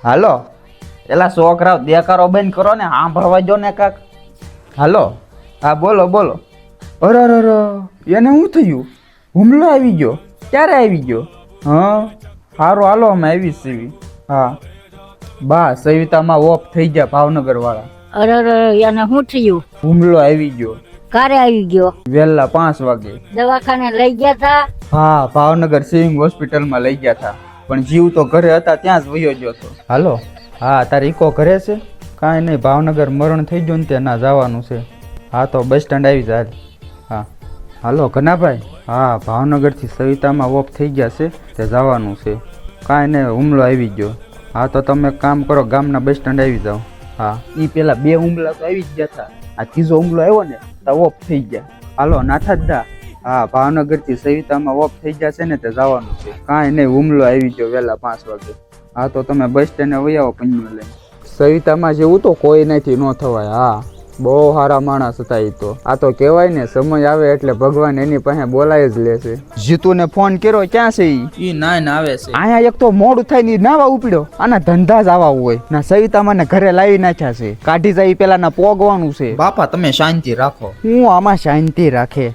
હાલો એલા છોકરાઓ દેકારો બંધ કરો ને સાંભળવા જો ને કાક. હાલો હા બોલો બોલો. અરે એને શું થયું? હુમલો આવી ગયો? ક્યારે આવી ગયો? હા સારું હાલો અમે આવી સીવી. હા બા સવિતામાં ઓફ થઈ ગયા ભાવનગર વાળા. અરે એને શું થયું? હુમલો આવી ગયો. ક્યારે આવી ગયો? વહેલા 5 વાગે. દવાખાને લઈ ગયા તા? હા ભાવનગર સિવિંગ હોસ્પિટલમાં લઈ ગયા હતા, પણ જીવ તો ઘરે હતા ત્યાં જ વયો ગયો હતો. હાલો હા તારી ઈકો ઘરે છે? કાંઈ નહીં, ભાવનગર મરણ થઈ ગયું ને ત્યાં ના જવાનું છે. હા તો બસ સ્ટેન્ડ આવી જાય. હા હાલો ઘનાભાઈ. હા ભાવનગરથી સવિતામાં ઓફ થઈ ગયા છે, તે જવાનું છે. કાંઈ નહીં, હુમલો આવી ગયો. હા તો તમે એક કામ કરો, ગામના બસ સ્ટેન્ડ આવી જાઓ. હા એ પેલા 2 હુમલા તો આવી જ ગયા હતા, આ ત્રીજો હુમલો આવ્યો ને તો ઓફ થઈ ગયા. હાલો નાથાદા. હા ભાવનગરથી સવિતામાં ઓફ થઈ ગયા છે ને તે જવાનું છે. કાંઈ નહીં, હુમલો આવી ગયો વહેલા 5 વાગે. હા તો તમે બસ સ્ટેન્ડે વહી આવો પંજો લઈને. સવિતામાં જેવું તો કોઈ નથી ન થવાય. હા બહુ સારા માણસ હતા એ તો. આ તો કહેવાય ને સમય આવે એટલે ભગવાન એની પાસે બોલાય જ લેશે. જીતુને ફોન કર્યો, ક્યાં છે ઈ? નાઈને આવે છે. અહીંયા એક તો મોડું થાય ને નાવા ઉપડ્યો. આના ધંધા જ આવા હોય ના. સવિતામાં ને ઘરે લાવી નાખ્યા છે, કાઢી જાય પેલા ના પોગવાનું છે. બાપા તમે શાંતિ રાખો. હું આમાં શાંતિ રાખે.